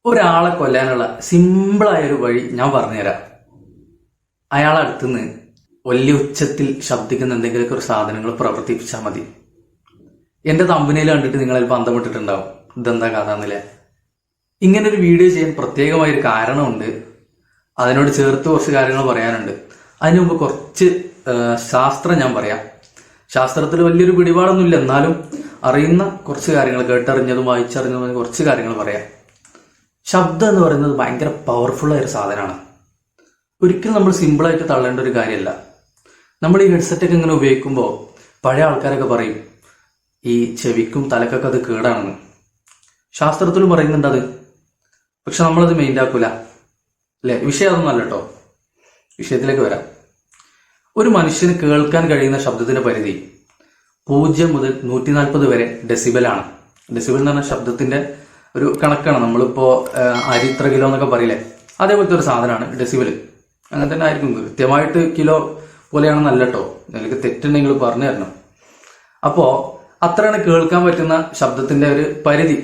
ഒരാളെ കൊല്ലാനുള്ള സിമ്പിളായൊരു വഴി ഞാൻ പറഞ്ഞുതരാം. അയാളെ അടുത്തുനിന്ന് വലിയ ഉച്ചത്തിൽ ശബ്ദിക്കുന്ന എന്തെങ്കിലുമൊക്കെ ഒരു സാധനങ്ങൾ പ്രവർത്തിപ്പിച്ചാൽ മതി. എന്റെ തമ്പനയിൽ കണ്ടിട്ട് നിങ്ങൾ ചിലപ്പോൾ അന്തമിട്ടിട്ടുണ്ടാവും, ഇതെന്താ കഥ എന്നല്ലേ. ഇങ്ങനൊരു വീഡിയോ ചെയ്യാൻ പ്രത്യേകമായൊരു കാരണമുണ്ട്. അതിനോട് ചേർത്ത് കുറച്ച് കാര്യങ്ങൾ പറയാനുണ്ട്. അതിനു മുമ്പ് കുറച്ച് ശാസ്ത്രം ഞാൻ പറയാം. ശാസ്ത്രത്തിൽ വലിയൊരു പിടിപാടൊന്നുമില്ല, എന്നാലും അറിയുന്ന കുറച്ച് കാര്യങ്ങൾ, കേട്ടറിഞ്ഞതും വായിച്ചറിഞ്ഞതും കുറച്ച് കാര്യങ്ങൾ പറയാം. ശബ്ദം എന്ന് പറയുന്നത് ഭയങ്കര പവർഫുൾ ആയൊരു സാധനമാണ്. ഒരിക്കലും നമ്മൾ സിമ്പിളായിട്ട് തള്ളേണ്ട ഒരു കാര്യമല്ല. നമ്മൾ ഈ ഹെഡ്സെറ്റൊക്കെ ഇങ്ങനെ ഉപയോഗിക്കുമ്പോൾ പഴയ ആൾക്കാരൊക്കെ പറയും ഈ ചെവിക്കും തലക്കൊക്കെ അത് കേടാണെന്ന്. ശാസ്ത്രത്തിലും പറയുന്നുണ്ട് അത്. പക്ഷെ നമ്മളത് മെയിൻറ്റാക്കൂല അല്ലെ. വിഷയം അതൊന്നും അല്ല കേട്ടോ. വിഷയത്തിലേക്ക് വരാം. ഒരു മനുഷ്യന് കേൾക്കാൻ കഴിയുന്ന ശബ്ദത്തിന്റെ പരിധി 0 മുതൽ 140 വരെ ഡെസിബലാണ്. ഡെസിബൽ എന്ന് പറഞ്ഞ ശബ്ദത്തിന്റെ ഒരു കണക്കാണ്. നമ്മളിപ്പോ അരി ഇത്ര കിലോ എന്നൊക്കെ പറയില്ലേ, അതേപോലത്തെ ഒരു സാധനമാണ് ഡെസിബൽ. അങ്ങനെ തന്നെ ആയിരിക്കും. കൃത്യമായിട്ട് കിലോ പോലെയാണെന്നല്ല കേട്ടോ, നിങ്ങൾക്ക് തെറ്റുണ്ടെങ്കിൽ പറഞ്ഞു തരണം. അപ്പോ അത്രയാണ് കേൾക്കാൻ പറ്റുന്ന ശബ്ദത്തിന്റെ ഒരു പരിധി.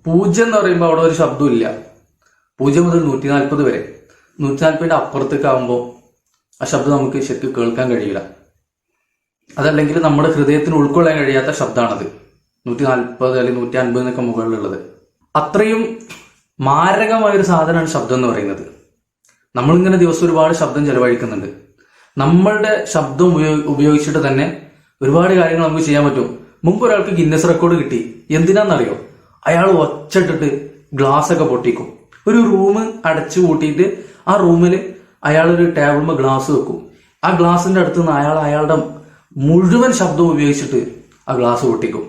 0 എന്ന് പറയുമ്പോൾ അവിടെ ഒരു ശബ്ദവും ഇല്ല. 0 മുതൽ 140 വരെ. 140ന്റെ അപ്പുറത്തേക്ക് ആകുമ്പോൾ ആ ശബ്ദം നമുക്ക് ശരിക്കും കേൾക്കാൻ കഴിയില്ല. അതല്ലെങ്കിൽ നമ്മുടെ ഹൃദയത്തിന് ഉൾക്കൊള്ളാൻ കഴിയാത്ത ശബ്ദമാണത്. 140 അല്ലെങ്കിൽ 150 എന്നൊക്കെ മുകളിലുള്ളത്. അത്രയും മാരകമായൊരു സാധനമാണ് ശബ്ദം എന്ന് പറയുന്നത്. നമ്മളിങ്ങനെ ദിവസം ഒരുപാട് ശബ്ദം ചെലവഴിക്കുന്നുണ്ട്. നമ്മളുടെ ശബ്ദം ഉപയോഗിച്ചിട്ട് തന്നെ ഒരുപാട് കാര്യങ്ങൾ നമുക്ക് ചെയ്യാൻ പറ്റും. മുമ്പ് ഒരാൾക്ക് ഗിന്നസ് റെക്കോർഡ് കിട്ടി. എന്തിനാണെന്നറിയോ? അയാൾ ഒച്ചിട്ടിട്ട് ഗ്ലാസ് ഒക്കെ പൊട്ടിക്കും. ഒരു റൂം അടച്ചു കൂട്ടിയിട്ട് ആ റൂമിൽ അയാൾ ഒരു ടേബിളിൽ ഗ്ലാസ് വെക്കും. ആ ഗ്ലാസിന്റെ അടുത്ത് നിന്ന് അയാളുടെ മുഴുവൻ ശബ്ദം ഉപയോഗിച്ചിട്ട് ആ ഗ്ലാസ് പൊട്ടിക്കും.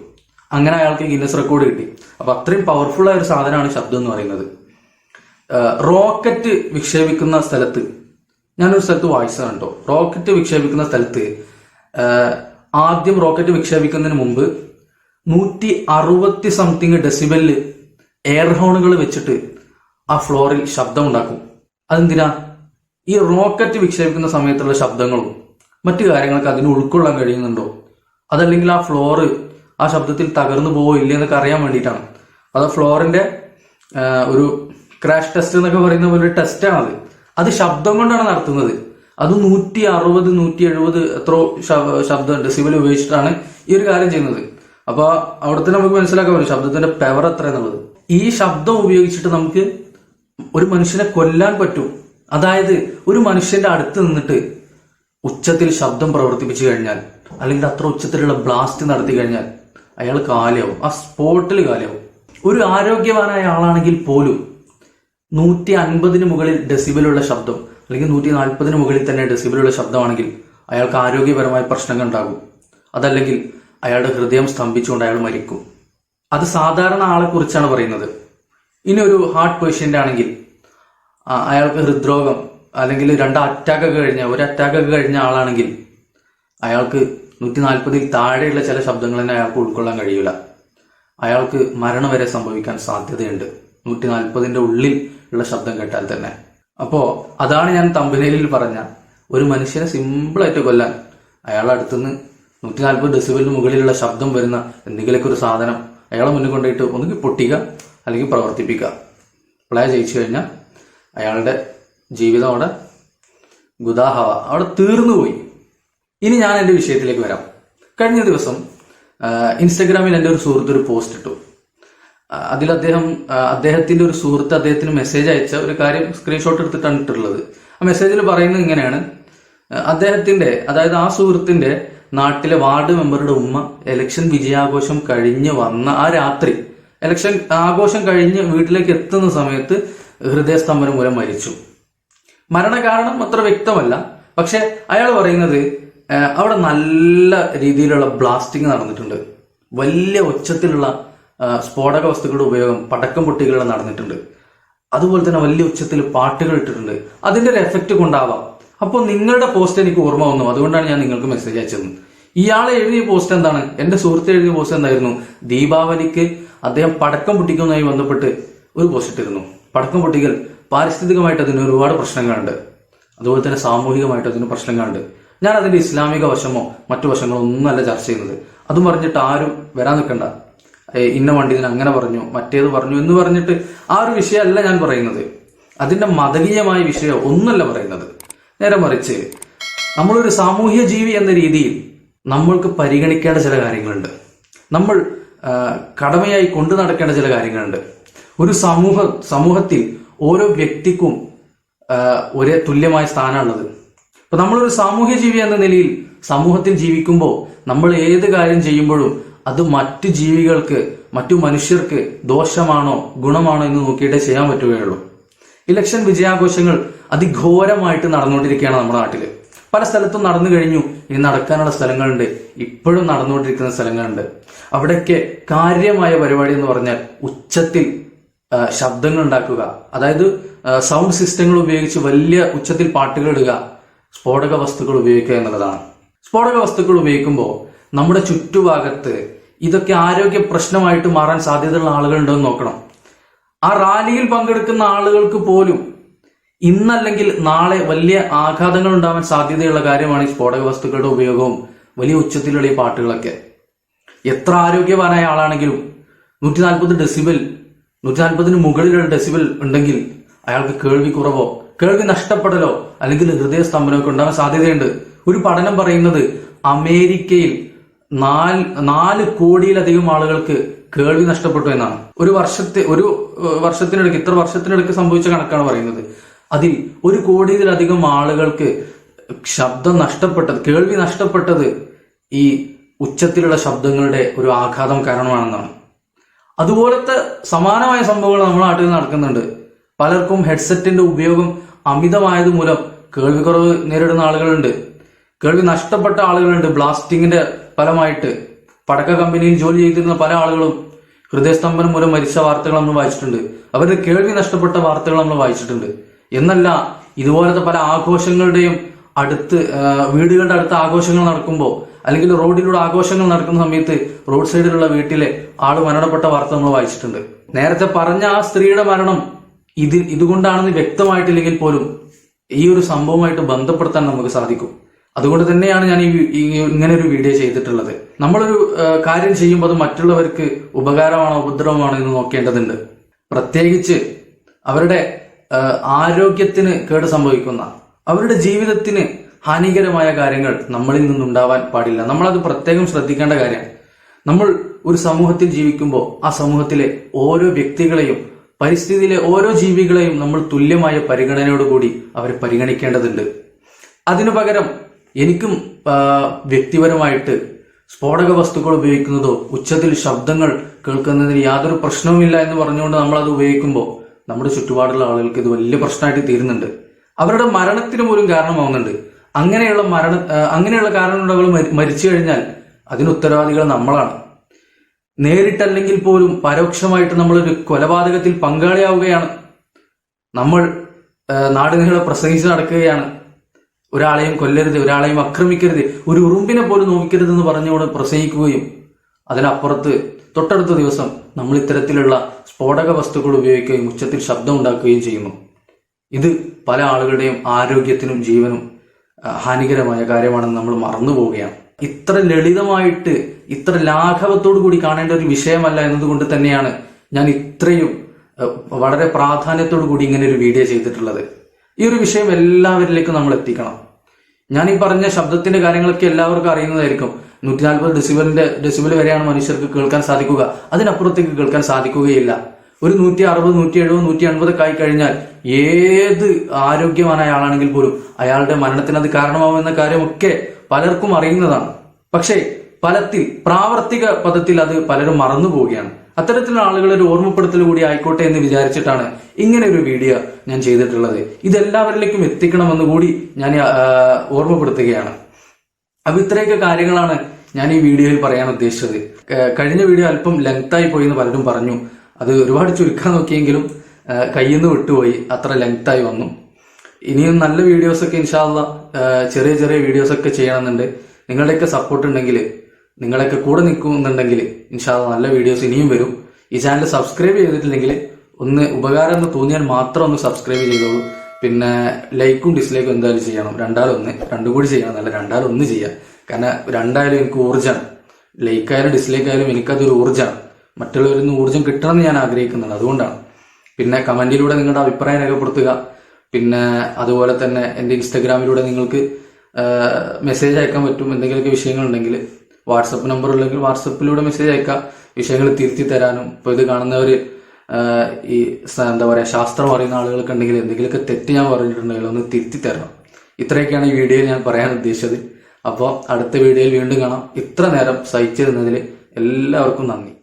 അങ്ങനെ അയാൾക്ക് ഗിന്നസ് റെക്കോർഡ് കിട്ടി. അപ്പൊ അത്രയും പവർഫുൾ ആയ ഒരു സാധനമാണ് ശബ്ദം എന്ന് പറയുന്നത്. റോക്കറ്റ് വിക്ഷേപിക്കുന്ന സ്ഥലത്ത്, ഞാനൊരു സ്ഥലത്ത് വായിച്ചതാണ് കേട്ടോ. റോക്കറ്റ് വിക്ഷേപിക്കുന്ന സ്ഥലത്ത് ആദ്യം റോക്കറ്റ് വിക്ഷേപിക്കുന്നതിന് മുമ്പ് 160 സംതിങ് ഡെസിബലില് എയർ ഹോണുകൾ വെച്ചിട്ട് ആ ഫ്ലോറിൽ ശബ്ദം ഉണ്ടാക്കും. അതെന്തിനാ? ഈ റോക്കറ്റ് വിക്ഷേപിക്കുന്ന സമയത്തുള്ള ശബ്ദങ്ങളും മറ്റു കാര്യങ്ങളൊക്കെ അതിന് ഉൾക്കൊള്ളാൻ കഴിയുന്നുണ്ടോ, അതല്ലെങ്കിൽ ആ ഫ്ലോറ് ആ ശബ്ദത്തിൽ തകർന്നു പോവോ ഇല്ലേ എന്നൊക്കെ അറിയാൻ വേണ്ടിയിട്ടാണ്. അത് ഫ്ലോറിന്റെ ഒരു ക്രാഷ് ടെസ്റ്റ് എന്നൊക്കെ പറയുന്ന പോലെ ഒരു ടെസ്റ്റാണത്. അത് ശബ്ദം കൊണ്ടാണ് നടത്തുന്നത്. അത് 160 170 എത്രയോ ശബ്ദം ഡെസിബൽ ഉപയോഗിച്ചിട്ടാണ് ഈ ഒരു കാര്യം ചെയ്യുന്നത്. അപ്പൊ അവിടുത്തെ നമുക്ക് മനസ്സിലാക്കാൻ പറ്റും ശബ്ദത്തിന്റെ പവർ എത്ര എന്നുള്ളത്. ഈ ശബ്ദം ഉപയോഗിച്ചിട്ട് നമുക്ക് ഒരു മനുഷ്യനെ കൊല്ലാൻ പറ്റും. അതായത് ഒരു മനുഷ്യന്റെ അടുത്ത് നിന്നിട്ട് ഉച്ചത്തിൽ ശബ്ദം പ്രവർത്തിപ്പിച്ചു കഴിഞ്ഞാൽ, അല്ലെങ്കിൽ അത്ര ഉച്ചത്തിലുള്ള ബ്ലാസ്റ്റ് നടത്തി കഴിഞ്ഞാൽ അയാൾ കാലിയാവും. ആ സ്പോട്ടിൽ കാലിയാവും. ഒരു ആരോഗ്യവാനായ ആളാണെങ്കിൽ പോലും 150 മുകളിൽ ഡെസിബലുള്ള ശബ്ദം, അല്ലെങ്കിൽ 140 മുകളിൽ തന്നെ ഡെസിബലുള്ള ശബ്ദമാണെങ്കിൽ അയാൾക്ക് ആരോഗ്യപരമായ പ്രശ്നങ്ങൾ ഉണ്ടാകും. അതല്ലെങ്കിൽ അയാളുടെ ഹൃദയം സ്തംഭിച്ചുകൊണ്ട് അയാൾ മരിക്കും. അത് സാധാരണ ആളെ കുറിച്ചാണ് പറയുന്നത്. ഇനി ഒരു ഹാർട്ട് പേഷ്യന്റ് ആണെങ്കിൽ അയാൾക്ക് ഹൃദ്രോഗം അല്ലെങ്കിൽ 2 അറ്റാക്കൊക്കെ കഴിഞ്ഞ, ഒരു അറ്റാക്കൊക്കെ കഴിഞ്ഞ ആളാണെങ്കിൽ അയാൾക്ക് 140 താഴെയുള്ള ചില ശബ്ദങ്ങൾ തന്നെ അയാൾക്ക് ഉൾക്കൊള്ളാൻ കഴിയില്ല. അയാൾക്ക് മരണം വരെ സംഭവിക്കാൻ സാധ്യതയുണ്ട് 140ന്റെ ഉള്ളിൽ ഉള്ള ശബ്ദം കേട്ടാൽ തന്നെ. അപ്പോ അതാണ് ഞാൻ തമ്പനയിലിൽ പറഞ്ഞ, ഒരു മനുഷ്യനെ സിമ്പിളായിട്ട് കൊല്ലാൻ അയാളുടെ അടുത്തുനിന്ന് 140 ഡെസിബലിന് മുകളിലുള്ള ശബ്ദം വരുന്ന എന്തെങ്കിലുമൊക്കെ ഒരു സാധനം അയാളെ മുന്നിൽ കൊണ്ടുപോയിട്ട് ഒന്നുകിൽ പൊട്ടിക്കുക അല്ലെങ്കിൽ പ്രവർത്തിപ്പിക്കുക. പ്ലേ ചെയ്യിച്ചു കഴിഞ്ഞാൽ അയാളുടെ ജീവിതം അവിടെ ഗുദാഹവ, അവിടെ തീർന്നുപോയി. ഇനി ഞാൻ എൻ്റെ വിഷയത്തിലേക്ക് വരാം. കഴിഞ്ഞ ദിവസം ഇൻസ്റ്റഗ്രാമിൽ എൻ്റെ ഒരു സുഹൃത്ത് ഒരു പോസ്റ്റ് ഇട്ടു. അതിൽ അദ്ദേഹത്തിന്റെ ഒരു സുഹൃത്ത് അദ്ദേഹത്തിന് മെസ്സേജ് അയച്ച ഒരു കാര്യം സ്ക്രീൻഷോട്ട് എടുത്തിട്ടാണ് ഇട്ടിട്ടുള്ളത്. ആ മെസ്സേജിൽ പറയുന്നത് ഇങ്ങനെയാണ്: അദ്ദേഹത്തിന്റെ, അതായത് ആ സുഹൃത്തിന്റെ നാട്ടിലെ വാർഡ് മെമ്പറുടെ ഉമ്മ ഇലക്ഷൻ വിജയാഘോഷം കഴിഞ്ഞ് വന്ന ആ രാത്രി, ഇലക്ഷൻ ആഘോഷം കഴിഞ്ഞ് വീട്ടിലേക്ക് എത്തുന്ന സമയത്ത് ഹൃദയസ്തംഭനം മൂലം മരിച്ചു. മരണകാരണം അത്ര വ്യക്തമല്ല. പക്ഷെ അയാൾ പറയുന്നത് അവിടെ നല്ല രീതിയിലുള്ള ബ്ലാസ്റ്റിംഗ് നടന്നിട്ടുണ്ട്, വലിയ ഉച്ചത്തിലുള്ള സ്ഫോടക വസ്തുക്കളുടെ ഉപയോഗം, പടക്കം പൊട്ടികളുടെ നടന്നിട്ടുണ്ട്. അതുപോലെ തന്നെ വലിയ ഉച്ചത്തിൽ പാട്ടുകൾ ഇട്ടിട്ടുണ്ട്. അതിന്റെ ഒരു എഫക്റ്റ് കൊണ്ടാവാം. അപ്പോൾ നിങ്ങളുടെ പോസ്റ്റ് എനിക്ക് ഓർമ്മ വന്നു, അതുകൊണ്ടാണ് ഞാൻ നിങ്ങൾക്ക് മെസ്സേജ് അയച്ചത്. ഇയാളെ എഴുതിയ പോസ്റ്റ് എന്താണ്? എന്റെ സുഹൃത്ത് എഴുതിയ പോസ്റ്റ് എന്തായിരുന്നു? ദീപാവലിക്ക് അദ്ദേഹം പടക്കം പൊട്ടിക്കുന്നതുമായി ബന്ധപ്പെട്ട് ഒരു പോസ്റ്റ് ഇട്ടിരുന്നു. പടക്കം പൊട്ടിക്കൽ പാരിസ്ഥിതികമായിട്ട് അതിന് ഒരുപാട് പ്രശ്നങ്ങളുണ്ട്, അതുപോലെ തന്നെ സാമൂഹികമായിട്ട് അതിന് പ്രശ്നങ്ങളുണ്ട്. ഞാൻ അതിന്റെ ഇസ്ലാമിക വശമോ മറ്റു വശങ്ങളോ ഒന്നുമല്ല ചർച്ച ചെയ്യുന്നത്. അതും പറഞ്ഞിട്ട് ആരും വരാൻ നിൽക്കണ്ട. ഇന്ന പണ്ഡിതൻ അങ്ങനെ പറഞ്ഞു, മറ്റേത് പറഞ്ഞു എന്ന് പറഞ്ഞിട്ട് ആ ഒരു വിഷയമല്ല ഞാൻ പറയുന്നത്. അതിന്റെ മതകീയമായ വിഷയം ഒന്നല്ല പറയുന്നത്. നേരെ മറിച്ച് നമ്മളൊരു സാമൂഹ്യ ജീവി എന്ന രീതിയിൽ നമ്മൾക്ക് പരിഗണിക്കേണ്ട ചില കാര്യങ്ങളുണ്ട്. നമ്മൾ കടമയായി കൊണ്ടു നടക്കേണ്ട ചില കാര്യങ്ങളുണ്ട്. ഒരു സമൂഹത്തിൽ ഓരോ വ്യക്തിക്കും ഒരേ തുല്യമായ സ്ഥാനമാണുള്ളത്. ഇപ്പൊ നമ്മളൊരു സാമൂഹ്യ ജീവി എന്ന നിലയിൽ സമൂഹത്തിൽ ജീവിക്കുമ്പോൾ നമ്മൾ ഏത് കാര്യം ചെയ്യുമ്പോഴും അത് മറ്റു ജീവികൾക്ക്, മറ്റു മനുഷ്യർക്ക് ദോഷമാണോ ഗുണമാണോ എന്ന് നോക്കിയിട്ടേ ചെയ്യാൻ പറ്റുകയുള്ളൂ. ഇലക്ഷൻ വിജയാഘോഷങ്ങൾ അതിഘോരമായിട്ട് നടന്നുകൊണ്ടിരിക്കുകയാണ് നമ്മുടെ നാട്ടില്. പല സ്ഥലത്തും നടന്നു കഴിഞ്ഞു, ഇനി നടക്കാനുള്ള സ്ഥലങ്ങളുണ്ട്, ഇപ്പോഴും നടന്നുകൊണ്ടിരിക്കുന്ന സ്ഥലങ്ങളുണ്ട്. അവിടെയൊക്കെ കാര്യമായ പരിപാടി എന്ന് പറഞ്ഞാൽ ഉച്ചത്തിൽ ശബ്ദങ്ങൾ ഉണ്ടാക്കുക, അതായത് സൗണ്ട് സിസ്റ്റങ്ങൾ ഉപയോഗിച്ച് വലിയ ഉച്ചത്തിൽ പാട്ടുകൾ ഇടുക, സ്ഫോടക വസ്തുക്കൾ ഉപയോഗിക്കുക എന്നുള്ളതാണ്. സ്ഫോടക വസ്തുക്കൾ ഉപയോഗിക്കുമ്പോൾ നമ്മുടെ ചുറ്റുഭാഗത്ത് ഇതൊക്കെ ആരോഗ്യ പ്രശ്നമായിട്ട് മാറാൻ സാധ്യതയുള്ള ആളുകളുണ്ടോ എന്ന് നോക്കണം. ആ റാലിയിൽ പങ്കെടുക്കുന്ന ആളുകൾക്ക് പോലും ഇന്നല്ലെങ്കിൽ നാളെ വലിയ ആഘാതങ്ങൾ ഉണ്ടാവാൻ സാധ്യതയുള്ള കാര്യമാണ് ഈ സ്ഫോടക വസ്തുക്കളുടെ ഉപയോഗവും വലിയ ഉച്ചത്തിലുള്ള ഈ പാട്ടുകളൊക്കെ. എത്ര ആരോഗ്യവാനായ ആളാണെങ്കിലും 140 ഡെസിബൽ, 140 മുകളിലുള്ള ഡെസിബൽ ഉണ്ടെങ്കിൽ അയാൾക്ക് കേൾവി കുറവോ, കേൾവി നഷ്ടപ്പെടലോ അല്ലെങ്കിൽ ഹൃദയസ്തംഭനമൊക്കെ ഉണ്ടാവാൻ സാധ്യതയുണ്ട്. ഒരു പഠനം പറയുന്നത് അമേരിക്കയിൽ 4 കോടിയിലധികം ആളുകൾക്ക് കേൾവി നഷ്ടപ്പെട്ടു എന്നാണ്. ഒരു വർഷത്തിനിടയ്ക്ക്, ഇത്ര വർഷത്തിനിടയ്ക്ക് സംഭവിച്ച കണക്കാണ് പറയുന്നത്. അതിൽ 1 കോടിയിലധികം ആളുകൾക്ക് ശബ്ദം നഷ്ടപ്പെട്ടത്, കേൾവി നഷ്ടപ്പെട്ടത് ഈ ഉച്ചത്തിലുള്ള ശബ്ദങ്ങളുടെ ഒരു ആഘാതം കാരണമാണെന്നാണ്. അതുപോലത്തെ സമാനമായ സംഭവങ്ങൾ നമ്മുടെ നാട്ടിൽ നടക്കുന്നുണ്ട്. പലർക്കും ഹെഡ്സെറ്റിന്റെ ഉപയോഗം അമിതമായത് മൂലം കേൾവി കുറവ് നേരിടുന്ന ആളുകളുണ്ട്, കേൾവി നഷ്ടപ്പെട്ട ആളുകളുണ്ട്. ബ്ലാസ്റ്റിങ്ങിന്റെ ഫലമായിട്ട് പടക്ക കമ്പനിയിൽ ജോലി ചെയ്തിരുന്ന പല ആളുകളും ഹൃദയസ്തംഭനം മൂലം മരിച്ച വാർത്തകൾ നമ്മൾ വായിച്ചിട്ടുണ്ട്. അവരുടെ കേൾവി നഷ്ടപ്പെട്ട വാർത്തകൾ നമ്മൾ വായിച്ചിട്ടുണ്ട്. എന്നല്ല, ഇതുപോലത്തെ പല ആഘോഷങ്ങളുടെയും വീടുകളുടെ അടുത്ത് ആഘോഷങ്ങൾ നടക്കുമ്പോൾ അല്ലെങ്കിൽ റോഡിലൂടെ ആഘോഷങ്ങൾ നടക്കുന്ന സമയത്ത് റോഡ് സൈഡിലുള്ള വീട്ടിലെ ആള് മരണപ്പെട്ട വാർത്ത നമ്മൾ വായിച്ചിട്ടുണ്ട്. നേരത്തെ പറഞ്ഞ ആ സ്ത്രീയുടെ മരണം ഇതുകൊണ്ടാണെന്ന് വ്യക്തമായിട്ടില്ലെങ്കിൽ പോലും ഈ ഒരു സംഭവമായിട്ട് ബന്ധപ്പെടുത്താൻ നമുക്ക് സാധിക്കും. അതുകൊണ്ട് തന്നെയാണ് ഞാൻ ഇങ്ങനെ ഒരു വീഡിയോ ചെയ്തിട്ടുള്ളത്. നമ്മളൊരു കാര്യം ചെയ്യുമ്പോൾ അത് മറ്റുള്ളവർക്ക് ഉപകാരമാണോ ഉപദ്രവമാണോ എന്ന് നോക്കേണ്ടതുണ്ട്. പ്രത്യേകിച്ച് അവരുടെ ആരോഗ്യത്തിന് കേട് സംഭവിക്കുന്ന, അവരുടെ ജീവിതത്തിന് ഹാനികരമായ കാര്യങ്ങൾ നമ്മളിൽ നിന്നുണ്ടാവാൻ പാടില്ല. നമ്മളത് പ്രത്യേകം ശ്രദ്ധിക്കേണ്ട കാര്യമാണ്. നമ്മൾ ഒരു സമൂഹത്തിൽ ജീവിക്കുമ്പോൾ ആ സമൂഹത്തിലെ ഓരോ വ്യക്തികളെയും, പരിസ്ഥിതിയിലെ ഓരോ ജീവികളെയും നമ്മൾ തുല്യമായ പരിഗണനയോടുകൂടി അവരെ പരിഗണിക്കേണ്ടതുണ്ട്. അതിനു പകരം എനിക്കും വ്യക്തിപരമായിട്ട് സ്ഫോടക വസ്തുക്കൾ ഉപയോഗിക്കുന്നതോ ഉച്ചത്തിൽ ശബ്ദങ്ങൾ കേൾക്കുന്നതിന് യാതൊരു പ്രശ്നവുമില്ല എന്ന് പറഞ്ഞുകൊണ്ട് നമ്മളത് ഉപയോഗിക്കുമ്പോൾ നമ്മുടെ ചുറ്റുപാടുള്ള ആളുകൾക്ക് ഇത് വലിയ പ്രശ്നമായിട്ട് തീരുന്നുണ്ട്. അവരുടെ മരണത്തിന് പോലും കാരണമാവുന്നുണ്ട്. അങ്ങനെയുള്ള കാരണങ്ങൾ മരിച്ചു കഴിഞ്ഞാൽ അതിന് ഉത്തരവാദികൾ നമ്മളാണ്. നേരിട്ടല്ലെങ്കിൽ പോലും പരോക്ഷമായിട്ട് നമ്മളൊരു കൊലപാതകത്തിൽ പങ്കാളിയാവുകയാണ്. നമ്മൾ നാടുനീളെ പ്രസംഗിച്ച് നടക്കുകയാണ്, ഒരാളെയും കൊല്ലരുത്, ഒരാളെയും ആക്രമിക്കരുത്, ഒരു ഉറുമ്പിനെ പോലും നോവിക്കരുതെന്ന് പറഞ്ഞുകൊണ്ട് പ്രസംഗിക്കുകയും അതിനപ്പുറത്ത് തൊട്ടടുത്ത ദിവസം നമ്മൾ ഇത്തരത്തിലുള്ള സ്ഫോടക വസ്തുക്കൾ ഉപയോഗിക്കുകയും ഉച്ചത്തിൽ ശബ്ദം ഉണ്ടാക്കുകയും ചെയ്യുന്നു. ഇത് പല ആളുകളുടെയും ആരോഗ്യത്തിനും ജീവനും ഹാനികരമായ കാര്യമാണെന്ന് നമ്മൾ മറന്നു പോവുകയാണ്. ഇത്ര ലളിതമായിട്ട് ഇത്ര ലാഘവത്തോടു കൂടി കാണേണ്ട ഒരു വിഷയമല്ല എന്നതുകൊണ്ട് തന്നെയാണ് ഞാൻ ഇത്രയും വളരെ പ്രാധാന്യത്തോടു കൂടി ഇങ്ങനെ ഒരു വീഡിയോ ചെയ്തിട്ടുള്ളത്. ഈ ഒരു വിഷയം എല്ലാവരിലേക്കും നമ്മൾ എത്തിക്കണം. ഞാൻ ഈ പറഞ്ഞ ശബ്ദത്തിന്റെ കാര്യങ്ങളൊക്കെ എല്ലാവർക്കും അറിയുന്നതായിരിക്കും. 140 ഡെസിബൽ വരെയാണ് മനുഷ്യർക്ക് കേൾക്കാൻ സാധിക്കുക, അതിനപ്പുറത്തേക്ക് കേൾക്കാൻ സാധിക്കുകയില്ല. ഒരു 160, 170, 180 ആയി കഴിഞ്ഞാൽ ഏത് ആരോഗ്യവാനായ ആളാണെങ്കിൽ പോലും അയാളുടെ മരണത്തിന് അത് കാരണമാവുമെന്ന കാര്യമൊക്കെ പലർക്കും അറിയുന്നതാണ്. പക്ഷേ പ്രാവർത്തിക പദത്തിൽ അത് പലരും മറന്നു പോവുകയാണ്. അത്തരത്തിലുള്ള ആളുകളെ ഒരു ഓർമ്മപ്പെടുത്തൽ കൂടി ആയിക്കോട്ടെ എന്ന് വിചാരിച്ചിട്ടാണ് ഇങ്ങനെ ഒരു വീഡിയോ ഞാൻ ചെയ്തിട്ടുള്ളത്. ഇതെല്ലാവരിലേക്കും എത്തിക്കണമെന്ന് കൂടി ഞാൻ ഓർമ്മപ്പെടുത്തുകയാണ്. അപ്പൊ ഇത്രയൊക്കെ കാര്യങ്ങളാണ് ഞാൻ ഈ വീഡിയോയിൽ പറയാൻ ഉദ്ദേശിച്ചത്. കഴിഞ്ഞ വീഡിയോ അല്പം ലെങ്തായി പോയി എന്ന് പലരും പറഞ്ഞു. അത് ഒരുപാട് ചുരുക്കാൻ നോക്കിയെങ്കിലും കയ്യിൽ നിന്ന് വിട്ടുപോയി, അത്ര ലെങ്തായി വന്നു. ഇനിയും നല്ല വീഡിയോസൊക്കെ ഇൻഷാ അല്ലാഹ് ചെറിയ ചെറിയ വീഡിയോസൊക്കെ ചെയ്യണമെന്നുണ്ട്. നിങ്ങളുടെയൊക്കെ സപ്പോർട്ട് ഉണ്ടെങ്കിൽ, നിങ്ങളൊക്കെ കൂടെ നിൽക്കുന്നുണ്ടെങ്കിൽ ഇൻഷാ അല്ലാഹ് നല്ല വീഡിയോസ് ഇനിയും വരും. ഈ ചാനൽ സബ്സ്ക്രൈബ് ചെയ്തിട്ടില്ലെങ്കിൽ ഒന്ന് ഉപകാരം എന്ന് തോന്നിയാൽ മാത്രം ഒന്ന് സബ്സ്ക്രൈബ് ചെയ്തോളൂ. പിന്നെ ലൈക്കും ഡിസ്ലൈക്കും എന്തായാലും ചെയ്യണം. രണ്ടും കൂടി ചെയ്യണം, നല്ല 2-1 ചെയ്യാം. കാരണം 2 എനിക്ക് ഊർജ്ജമാണ്. ലൈക്കായാലും ഡിസ്ലൈക്ക് ആയാലും എനിക്കതൊരു ഊർജ്ജമാണ്. മറ്റുള്ളവരിൽ നിന്ന് ഊർജ്ജം കിട്ടണമെന്ന് ഞാൻ ആഗ്രഹിക്കുന്നുണ്ട്. അതുകൊണ്ടാണ്. പിന്നെ കമന്റിലൂടെ നിങ്ങളുടെ അഭിപ്രായം രേഖപ്പെടുത്തുക. പിന്നെ അതുപോലെ തന്നെ എൻ്റെ ഇൻസ്റ്റഗ്രാമിലൂടെ നിങ്ങൾക്ക് മെസ്സേജ് അയക്കാൻ പറ്റും. എന്തെങ്കിലുമൊക്കെ വിഷയങ്ങളുണ്ടെങ്കിൽ വാട്സപ്പ് നമ്പർ ഉണ്ടെങ്കിൽ വാട്സപ്പിലൂടെ മെസ്സേജ് അയക്കാം. വിഷയങ്ങൾ തിരുത്തി തരാനും. ഇപ്പോൾ ഇത് കാണുന്നവര് ഈ എന്താ പറയുക, ശാസ്ത്രം അറിയുന്ന ആളുകൾക്ക് ഉണ്ടെങ്കിൽ എന്തെങ്കിലുമൊക്കെ തെറ്റ് ഞാൻ പറഞ്ഞിട്ടുണ്ടെങ്കിൽ ഒന്ന് തിരുത്തി തരണം. ഇത്രയൊക്കെയാണ് ഈ വീഡിയോയിൽ ഞാൻ പറയാൻ ഉദ്ദേശിച്ചത്. അപ്പോൾ അടുത്ത വീഡിയോയിൽ വീണ്ടും കാണാം. ഇത്ര നേരം സഹിച്ചിരുന്നതിൽ എല്ലാവർക്കും നന്ദി.